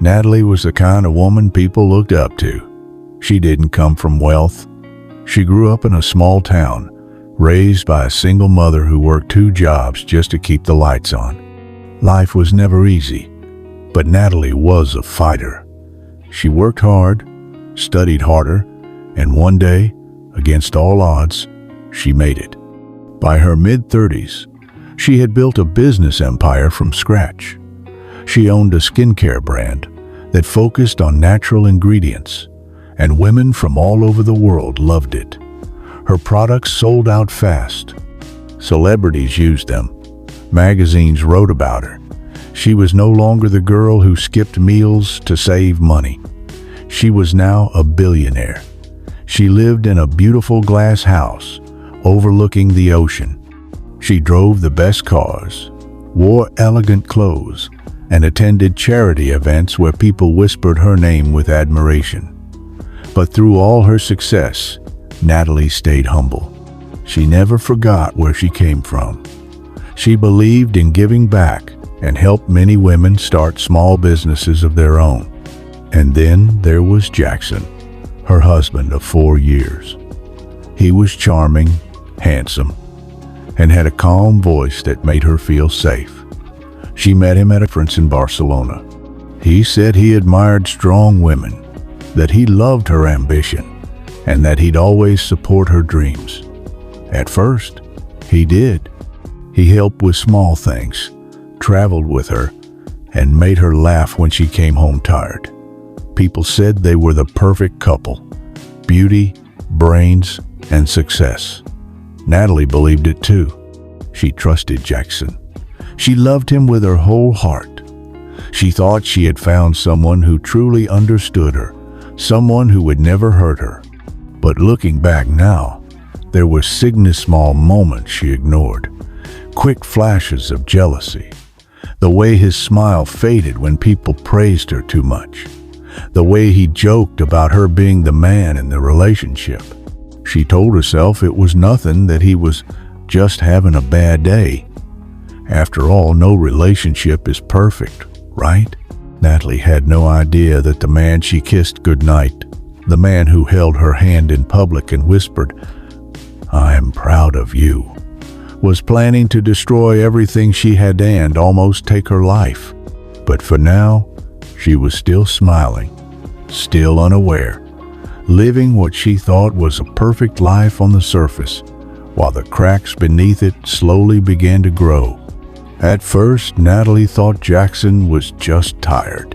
Natalie was the kind of woman people looked up to. She didn't come from wealth. She grew up in a small town, raised by a single mother who worked 2 jobs just to keep the lights on. Life was never easy, but Natalie was a fighter. She worked hard, studied harder, and one day, against all odds, she made it. By her mid-30s, she had built a business empire from scratch. She owned a skincare brand that focused on natural ingredients, and women from all over the world loved it. Her products sold out fast. Celebrities used them. Magazines wrote about her. She was no longer the girl who skipped meals to save money. She was now a billionaire. She lived in a beautiful glass house overlooking the ocean. She drove the best cars, wore elegant clothes, and attended charity events where people whispered her name with admiration. But through all her success, Natalie stayed humble. She never forgot where she came from. She believed in giving back and helped many women start small businesses of their own. And then there was Jackson, her husband of 4 years. He was charming, handsome, and had a calm voice that made her feel safe. She met him at a conference in Barcelona. He said he admired strong women, that he loved her ambition, and that he'd always support her dreams. At first, he did. He helped with small things, traveled with her, and made her laugh when she came home tired. People said they were the perfect couple: beauty, brains, and success. Natalie believed it too. She trusted Jackson. She loved him with her whole heart. She thought she had found someone who truly understood her, someone who would never hurt her. But looking back now, there were small moments she ignored. Quick flashes of jealousy. The way his smile faded when people praised her too much. The way he joked about her being the man in the relationship. She told herself it was nothing, that he was just having a bad day. After all, no relationship is perfect, right? Natalie had no idea that the man she kissed goodnight, the man who held her hand in public and whispered, "I am proud of you," was planning to destroy everything she had and almost take her life. But for now, she was still smiling, still unaware, living what she thought was a perfect life on the surface, while the cracks beneath it slowly began to grow. At first, Natalie thought Jackson was just tired.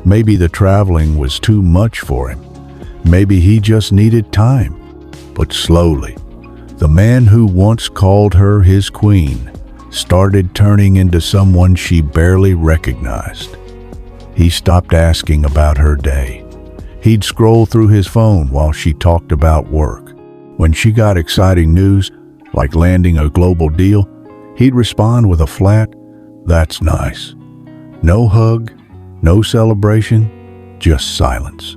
Maybe the traveling was too much for him. Maybe he just needed time. But slowly, the man who once called her his queen started turning into someone she barely recognized. He stopped asking about her day. He'd scroll through his phone while she talked about work. When she got exciting news, like landing a global deal, he'd respond with a flat, "That's nice." No hug, no celebration, just silence.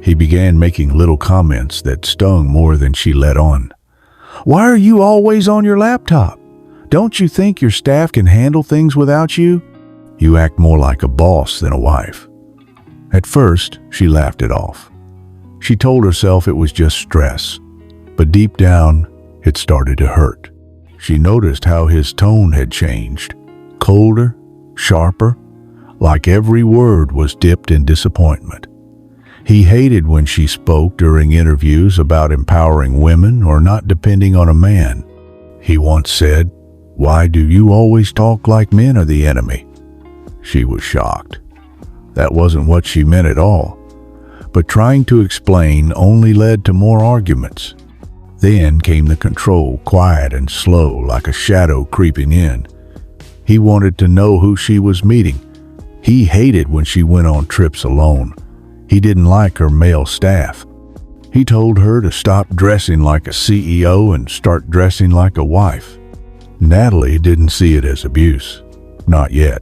He began making little comments that stung more than she let on. "Why are you always on your laptop? Don't you think your staff can handle things without you? You act more like a boss than a wife." At first, she laughed it off. She told herself it was just stress, but deep down, it started to hurt. She noticed how his tone had changed, colder, sharper, like every word was dipped in disappointment. He hated when she spoke during interviews about empowering women or not depending on a man. He once said, "Why do you always talk like men are the enemy?" She was shocked. That wasn't what she meant at all. But trying to explain only led to more arguments. Then came the control, quiet and slow, like a shadow creeping in. He wanted to know who she was meeting. He hated when she went on trips alone. He didn't like her male staff. He told her to stop dressing like a CEO and start dressing like a wife. Natalie didn't see it as abuse. Not yet.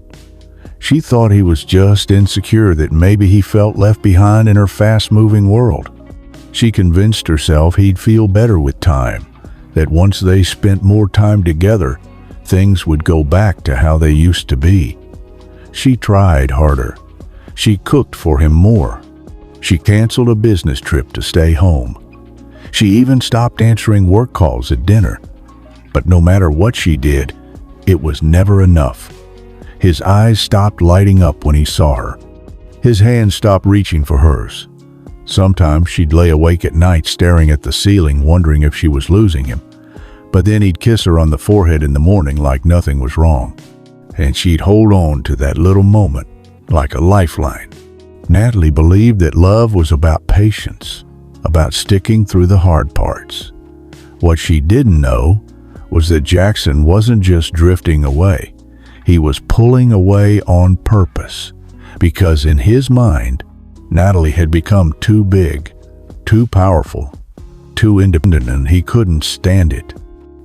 She thought he was just insecure, that maybe he felt left behind in her fast-moving world. She convinced herself he'd feel better with time, that once they spent more time together, things would go back to how they used to be. She tried harder. She cooked for him more. She canceled a business trip to stay home. She even stopped answering work calls at dinner. But no matter what she did, it was never enough. His eyes stopped lighting up when he saw her. His hands stopped reaching for hers. Sometimes she'd lay awake at night staring at the ceiling, wondering if she was losing him. But then he'd kiss her on the forehead in the morning like nothing was wrong. And she'd hold on to that little moment like a lifeline. Natalie believed that love was about patience, about sticking through the hard parts. What she didn't know was that Jackson wasn't just drifting away. He was pulling away on purpose, because in his mind, Natalie had become too big, too powerful, too independent, and he couldn't stand it.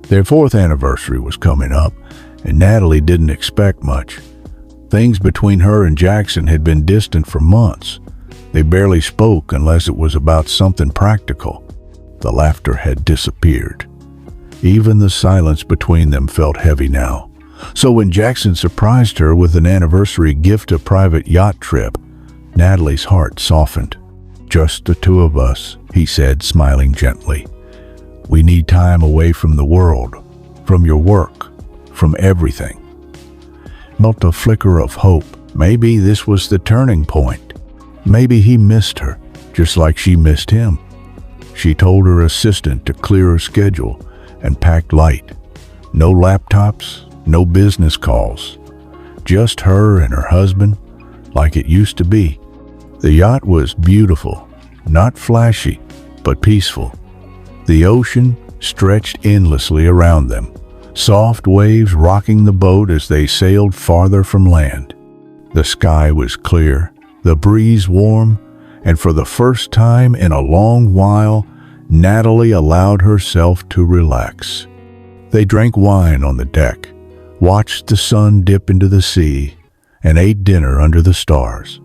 Their 4th anniversary was coming up, and Natalie didn't expect much. Things between her and Jackson had been distant for months. They barely spoke unless it was about something practical. The laughter had disappeared. Even the silence between them felt heavy now. So when Jackson surprised her with an anniversary gift, a private yacht trip, Natalie's heart softened. "Just the two of us," he said, smiling gently. "We need time away from the world, from your work, from everything." Felt a flicker of hope. Maybe this was the turning point. Maybe he missed her, just like she missed him. She told her assistant to clear her schedule and packed light. No laptops, no business calls. Just her and her husband, like it used to be. The yacht was beautiful, not flashy, but peaceful. The ocean stretched endlessly around them, soft waves rocking the boat as they sailed farther from land. The sky was clear, the breeze warm, and for the first time in a long while, Natalie allowed herself to relax. They drank wine on the deck, watched the sun dip into the sea, and ate dinner under the stars.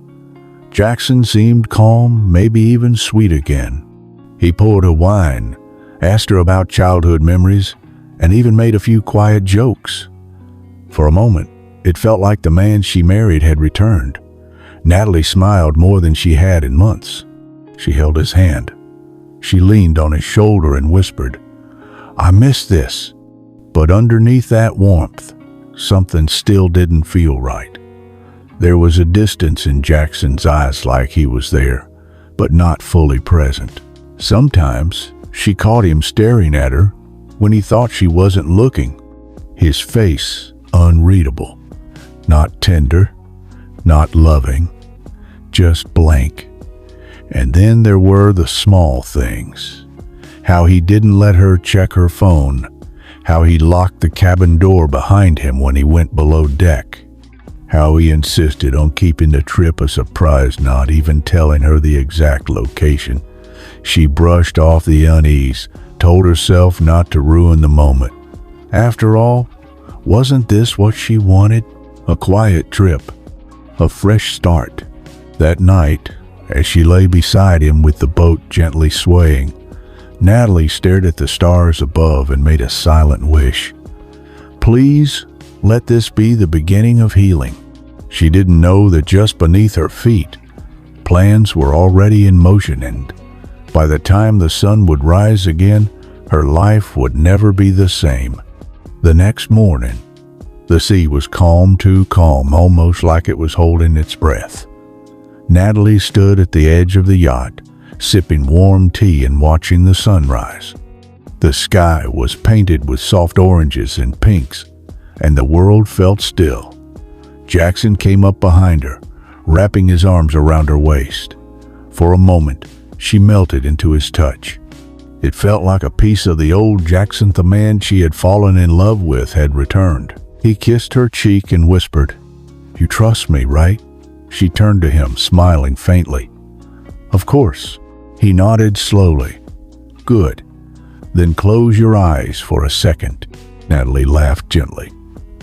Jackson seemed calm, maybe even sweet again. He poured her wine, asked her about childhood memories, and even made a few quiet jokes. For a moment, it felt like the man she married had returned. Natalie smiled more than she had in months. She held his hand. She leaned on his shoulder and whispered, "I miss this." But underneath that warmth, something still didn't feel right. There was a distance in Jackson's eyes, like he was there, but not fully present. Sometimes she caught him staring at her when he thought she wasn't looking. His face unreadable, not tender, not loving, just blank. And then there were the small things. How he didn't let her check her phone. How he locked the cabin door behind him when he went below deck. How he insisted on keeping the trip a surprise, not even telling her the exact location. She brushed off the unease, told herself not to ruin the moment. After all, wasn't this what she wanted? A quiet trip, a fresh start. That night, as she lay beside him with the boat gently swaying, Natalie stared at the stars above and made a silent wish. Please, let this be the beginning of healing. She didn't know that just beneath her feet, plans were already in motion, and by the time the sun would rise again, her life would never be the same. The next morning, the sea was calm, too calm, almost like it was holding its breath. Natalie stood at the edge of the yacht, sipping warm tea and watching the sunrise. The sky was painted with soft oranges and pinks, and the world felt still. Jackson came up behind her, wrapping his arms around her waist. For a moment, she melted into his touch. It felt like a piece of the old Jackson, the man she had fallen in love with, had returned. He kissed her cheek and whispered, "You trust me, right?" She turned to him, smiling faintly. "Of course." He nodded slowly. "Good. Then close your eyes for a second." Natalie laughed gently.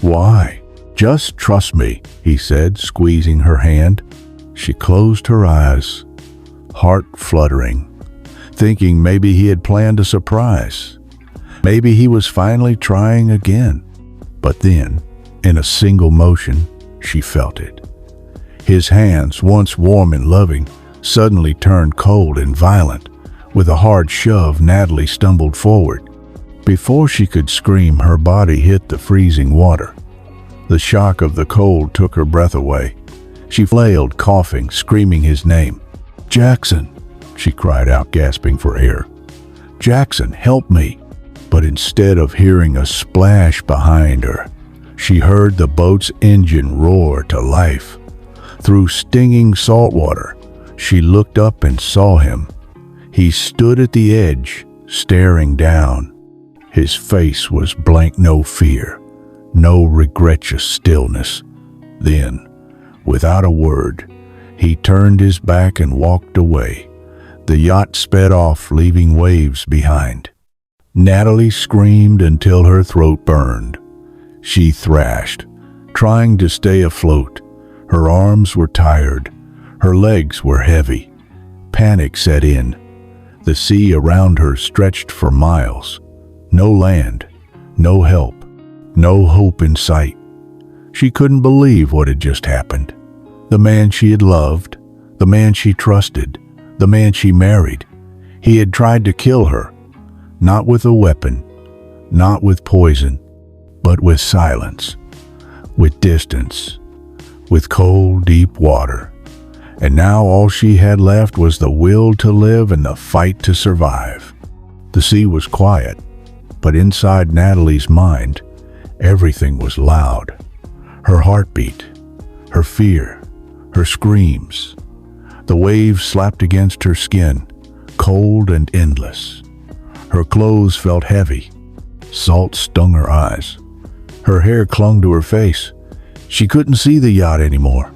"Why?" "Just trust me," he said, squeezing her hand. She closed her eyes, heart fluttering, thinking maybe he had planned a surprise. Maybe he was finally trying again. But then, in a single motion, she felt it. His hands, once warm and loving, suddenly turned cold and violent. With a hard shove, Natalie stumbled forward. Before she could scream, her body hit the freezing water. The shock of the cold took her breath away. She flailed, coughing, screaming his name. "Jackson!" she cried out, gasping for air. "Jackson, help me!" But instead of hearing a splash behind her, she heard the boat's engine roar to life. Through stinging salt water, she looked up and saw him. He stood at the edge, staring down. His face was blank, no fear, no regret, just stillness. Then, without a word, he turned his back and walked away. The yacht sped off, leaving waves behind. Natalie screamed until her throat burned. She thrashed, trying to stay afloat. Her arms were tired. Her legs were heavy. Panic set in. The sea around her stretched for miles. No land, no help, no hope in sight. She couldn't believe what had just happened. The man she had loved, the man she trusted, the man she married, he had tried to kill her. Not with a weapon, not with poison, but with silence, with distance, with cold, deep water. And now all she had left was the will to live and the fight to survive. The sea was quiet, but inside Natalie's mind, everything was loud. Her heartbeat, her fear, her screams. The waves slapped against her skin, cold and endless. Her clothes felt heavy. Salt stung her eyes. Her hair clung to her face. She couldn't see the yacht anymore.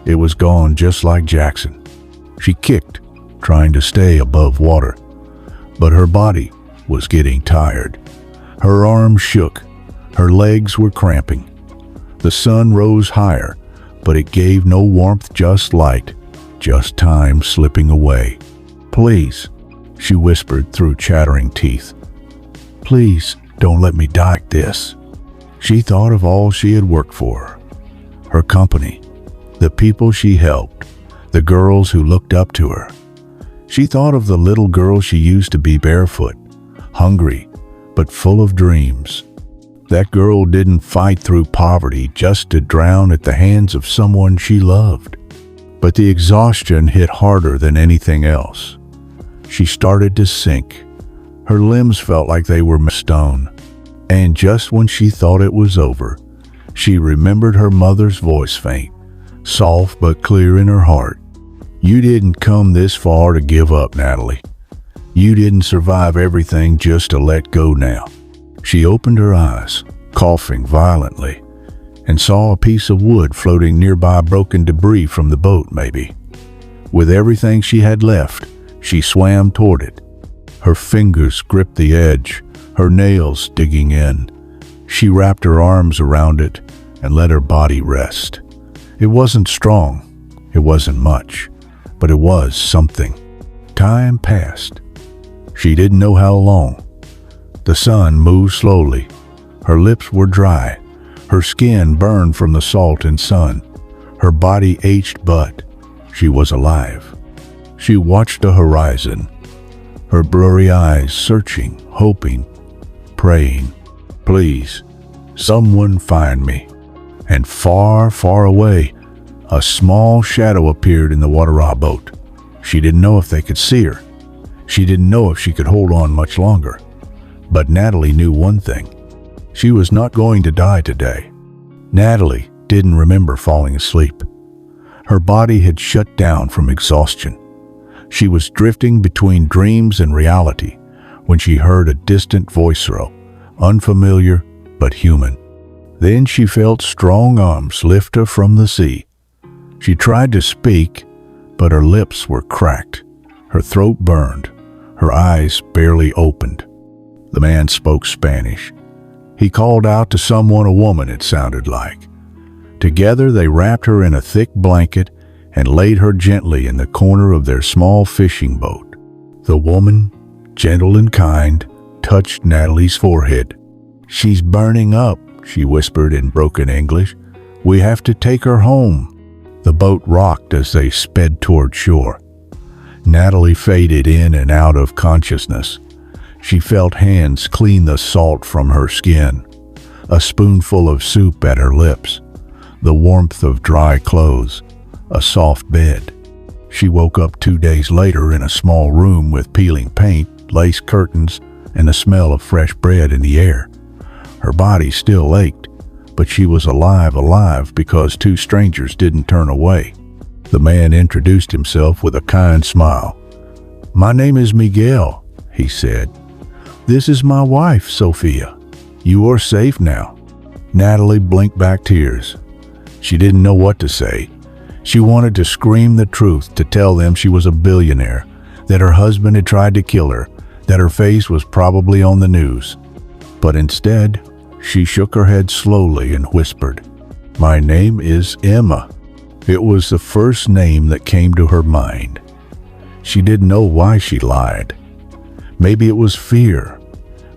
It was gone, just like Jackson. She kicked, trying to stay above water. But her body was getting tired. Her arms shook. Her legs were cramping. The sun rose higher, but it gave no warmth, just light, just time slipping away. "Please," she whispered through chattering teeth. "Please, don't let me die like this." She thought of all she had worked for. Her company, the people she helped, the girls who looked up to her. She thought of the little girl she used to be, barefoot, hungry, but full of dreams. That girl didn't fight through poverty just to drown at the hands of someone she loved. But the exhaustion hit harder than anything else. She started to sink. Her limbs felt like they were stone. And just when she thought it was over, she remembered her mother's voice, faint, soft but clear in her heart. "You didn't come this far to give up, Natalie. You didn't survive everything just to let go now." She opened her eyes, coughing violently, and saw a piece of wood floating nearby, broken debris from the boat, maybe. With everything she had left, she swam toward it. Her fingers gripped the edge, her nails digging in. She wrapped her arms around it and let her body rest. It wasn't strong, it wasn't much, but it was something. Time passed. She didn't know how long. The sun moved slowly. Her lips were dry. Her skin burned from the salt and sun. Her body ached, but she was alive. She watched the horizon, her blurry eyes searching, hoping, praying. "Please, someone find me." And far, far away, a small shadow appeared in the water boat. She didn't know if they could see her. She didn't know if she could hold on much longer. But Natalie knew one thing. She was not going to die today. Natalie didn't remember falling asleep. Her body had shut down from exhaustion. She was drifting between dreams and reality when she heard a distant voice row, unfamiliar but human. Then she felt strong arms lift her from the sea. She tried to speak, but her lips were cracked. Her throat burned. Her eyes barely opened. The man spoke Spanish. He called out to someone, a woman it sounded like. Together they wrapped her in a thick blanket and laid her gently in the corner of their small fishing boat. The woman, gentle and kind, touched Natalie's forehead. "She's burning up," she whispered in broken English. "We have to take her home." The boat rocked as they sped toward shore. Natalie faded in and out of consciousness. She felt hands clean the salt from her skin, a spoonful of soup at her lips, the warmth of dry clothes, a soft bed. She woke up 2 days later in a small room with peeling paint, lace curtains, and the smell of fresh bread in the air. Her body still ached, but she was alive because 2 strangers didn't turn away. The man introduced himself with a kind smile. "My name is Miguel," he said. "This is my wife, Sophia. You are safe now." Natalie blinked back tears. She didn't know what to say. She wanted to scream the truth, to tell them she was a billionaire, that her husband had tried to kill her, that her face was probably on the news. But instead, she shook her head slowly and whispered, "My name is Emma." It was the first name that came to her mind. She didn't know why she lied. Maybe it was fear.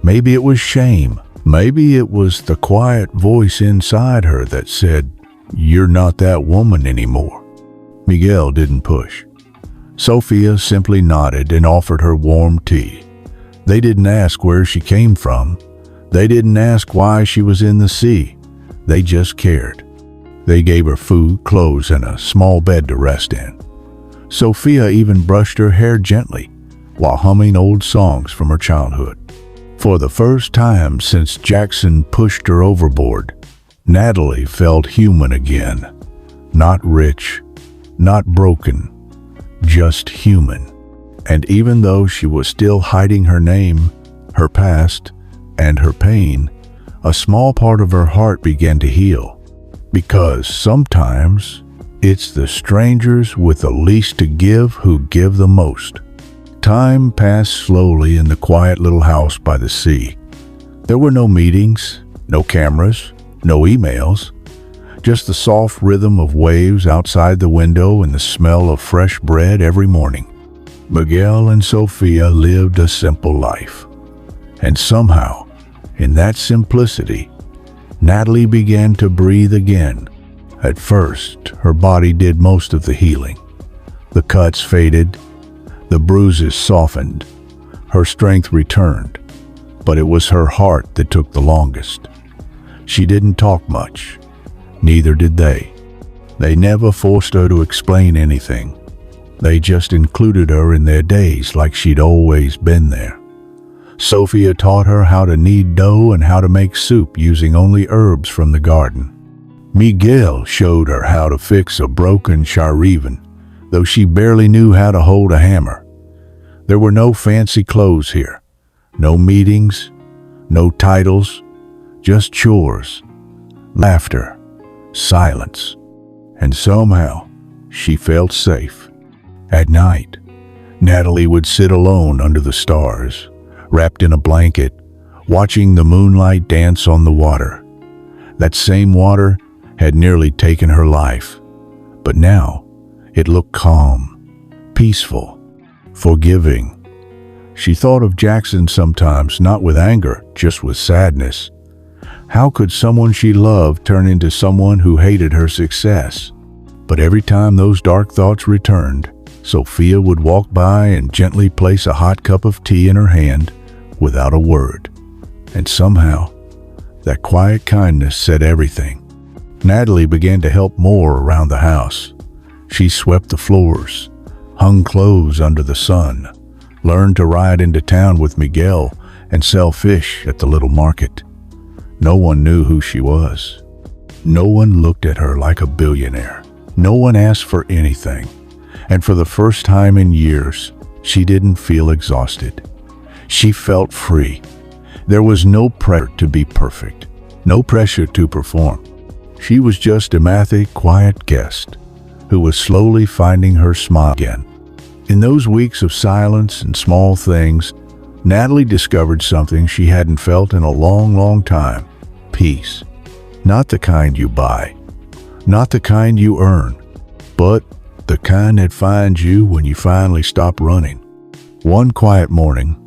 Maybe it was shame. Maybe it was the quiet voice inside her that said, "You're not that woman anymore." Miguel didn't push. Sophia simply nodded and offered her warm tea. They didn't ask where she came from. They didn't ask why she was in the sea. They just cared. They gave her food, clothes, and a small bed to rest in. Sophia even brushed her hair gently while humming old songs from her childhood. For the first time since Jackson pushed her overboard, Natalie felt human again. Not rich, not broken, just human. And even though she was still hiding her name, her past, and her pain, a small part of her heart began to heal. Because sometimes it's the strangers with the least to give who give the most. Time passed slowly in the quiet little house by the sea. There were no meetings, no cameras, no emails, just the soft rhythm of waves outside the window and the smell of fresh bread every morning. Miguel and Sophia lived a simple life. And somehow, in that simplicity, Natalie began to breathe again. At first, her body did most of the healing. The cuts faded, the bruises softened, her strength returned, but it was her heart that took the longest. She didn't talk much. Neither did they. They never forced her to explain anything. They just included her in their days like she'd always been there. Sophia taught her how to knead dough and how to make soup using only herbs from the garden. Miguel showed her how to fix a broken charivan, though she barely knew how to hold a hammer. There were no fancy clothes here, no meetings, no titles, just chores, laughter, silence, and somehow she felt safe. At night, Natalie would sit alone under the stars, wrapped in a blanket, watching the moonlight dance on the water. That same water had nearly taken her life, but now it looked calm, peaceful, forgiving. She thought of Jackson sometimes, not with anger, just with sadness. How could someone she loved turn into someone who hated her success? But every time those dark thoughts returned, Sophia would walk by and gently place a hot cup of tea in her hand without a word. And somehow, that quiet kindness said everything. Natalie began to help more around the house. She swept the floors, hung clothes under the sun, learned to ride into town with Miguel and sell fish at the little market. No one knew who she was. No one looked at her like a billionaire. No one asked for anything. And for the first time in years, she didn't feel exhausted. She felt free. There was no pressure to be perfect, no pressure to perform. She was just a mathy, quiet guest who was slowly finding her smile again. In those weeks of silence and small things, Natalie discovered something she hadn't felt in a long time. Peace. Not the kind you buy, not the kind you earn, but the kind that finds you when you finally stop running. One quiet morning,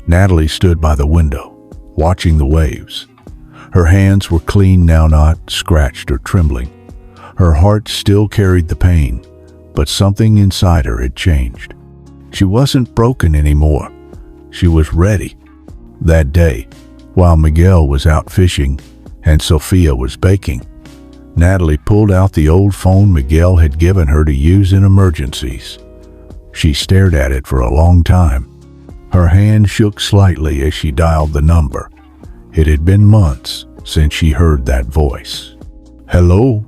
Natalie stood by the window, watching the waves. Her hands were clean now, not scratched or trembling. Her heart still carried the pain, but something inside her had changed. She wasn't broken anymore. She was ready. That day, while Miguel was out fishing and Sophia was baking, Natalie pulled out the old phone Miguel had given her to use in emergencies. She stared at it for a long time. Her hand shook slightly as she dialed the number. It had been months since she heard that voice. "Hello?"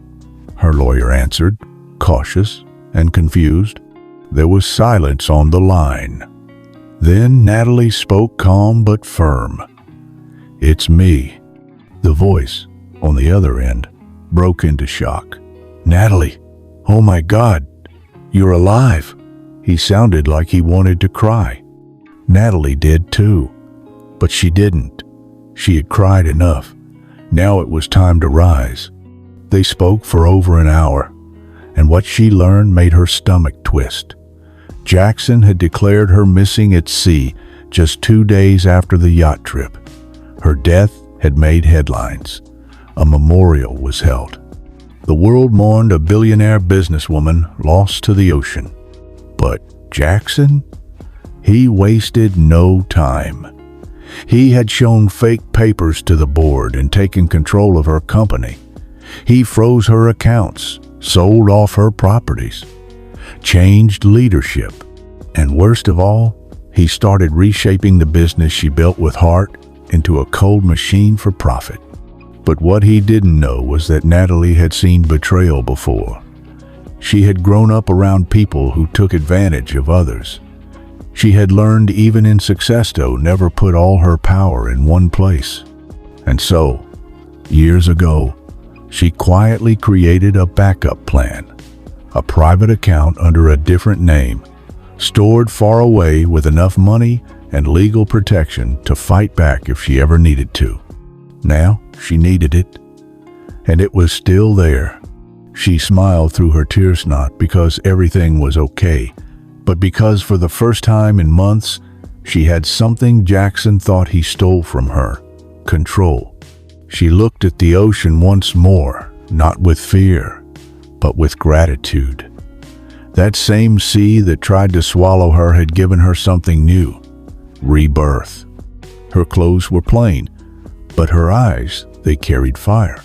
her lawyer answered, cautious and confused. There was silence on the line. Then Natalie spoke calm but firm. "It's me." The voice on the other end broke into shock. "Natalie, oh my God, you're alive." He sounded like he wanted to cry. Natalie did too, but she didn't. She had cried enough. Now it was time to rise. They spoke for over an hour, and what she learned made her stomach twist. Jackson had declared her missing at sea just 2 days after the yacht trip. Her death had made headlines. A memorial was held. The world mourned a billionaire businesswoman lost to the ocean. But Jackson? He wasted no time. He had shown fake papers to the board and taken control of her company. He froze her accounts, sold off her properties, changed leadership, and worst of all, he started reshaping the business she built with heart into a cold machine for profit. But what he didn't know was that Natalie had seen betrayal before. She had grown up around people who took advantage of others. She had learned even in success to never put all her power in one place. And so, years ago, she quietly created a backup plan, a private account under a different name, stored far away with enough money and legal protection to fight back if she ever needed to. Now she needed it, and it was still there. She smiled through her tears, not because everything was okay, but because for the first time in months, she had something Jackson thought he stole from her: control. She looked at the ocean once more, not with fear, but with gratitude. That same sea that tried to swallow her had given her something new: rebirth. Her clothes were plain, but her eyes, they carried fire.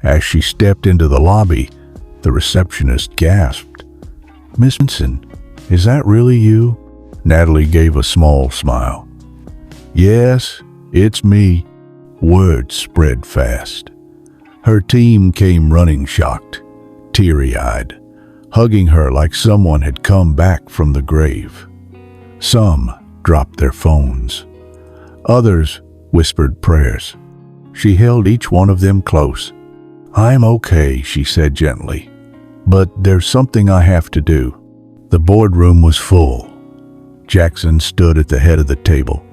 As she stepped into the lobby, the receptionist gasped, "Miss Benson, is that really you?" Natalie gave a small smile. "Yes, it's me." Word spread fast. Her team came running, shocked, teary-eyed, hugging her like someone had come back from the grave. Some dropped their phones. Others whispered prayers. She held each one of them close. "I'm okay," she said gently, "but there's something I have to do." The boardroom was full. Jackson stood at the head of the table,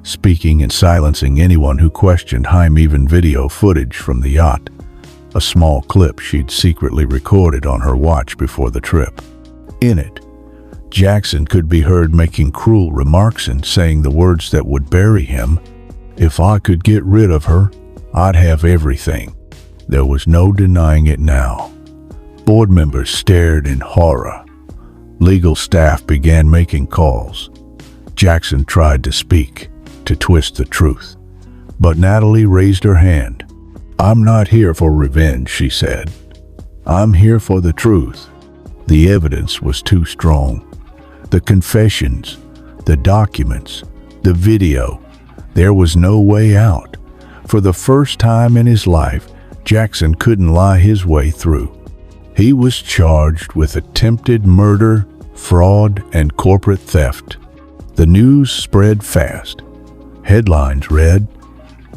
speaking and silencing anyone who questioned high-even video footage from the yacht, a small clip she'd secretly recorded on her watch before the trip. In it, Jackson could be heard making cruel remarks and saying the words that would bury him. "If I could get rid of her, I'd have everything." There was no denying it now. Board members stared in horror. Legal staff began making calls. Jackson tried to speak, to twist the truth. But Natalie raised her hand. "I'm not here for revenge," she said. "I'm here for the truth." The evidence was too strong. The confessions, the documents, the video. There was no way out. For the first time in his life, Jackson couldn't lie his way through. He was charged with attempted murder, fraud, and corporate theft. The news spread fast. Headlines read,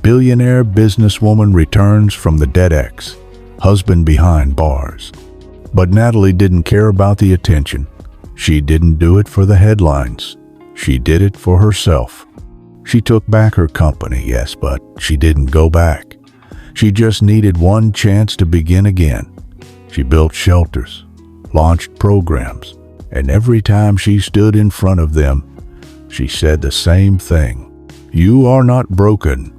"Billionaire businesswoman returns from the dead ex, husband behind bars." But Natalie didn't care about the attention. She didn't do it for the headlines. She did it for herself. She took back her company, yes, but she didn't go back. She just needed one chance to begin again. She built shelters, launched programs, and every time she stood in front of them, she said the same thing: "You are not broken.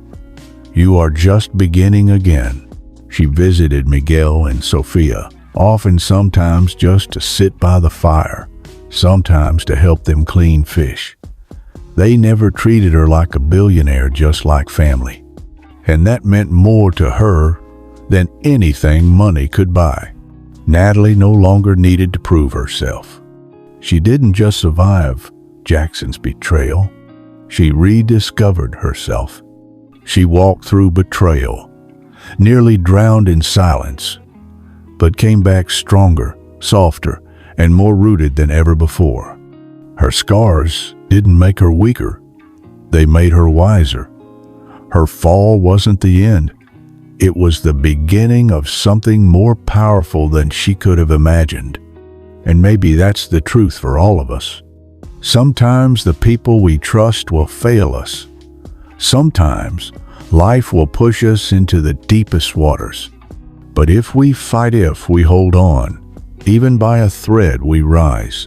You are just beginning again." She visited Miguel and Sophia, often sometimes just to sit by the fire, sometimes to help them clean fish. They never treated her like a billionaire, just like family. And that meant more to her than anything money could buy. Natalie no longer needed to prove herself. She didn't just survive Jackson's betrayal. She rediscovered herself. She walked through betrayal, nearly drowned in silence, but came back stronger, softer, and more rooted than ever before. Her scars didn't make her weaker. They made her wiser. Her fall wasn't the end. It was the beginning of something more powerful than she could have imagined. And maybe that's the truth for all of us. Sometimes the people we trust will fail us. Sometimes life will push us into the deepest waters. But if we hold on, even by a thread, we rise.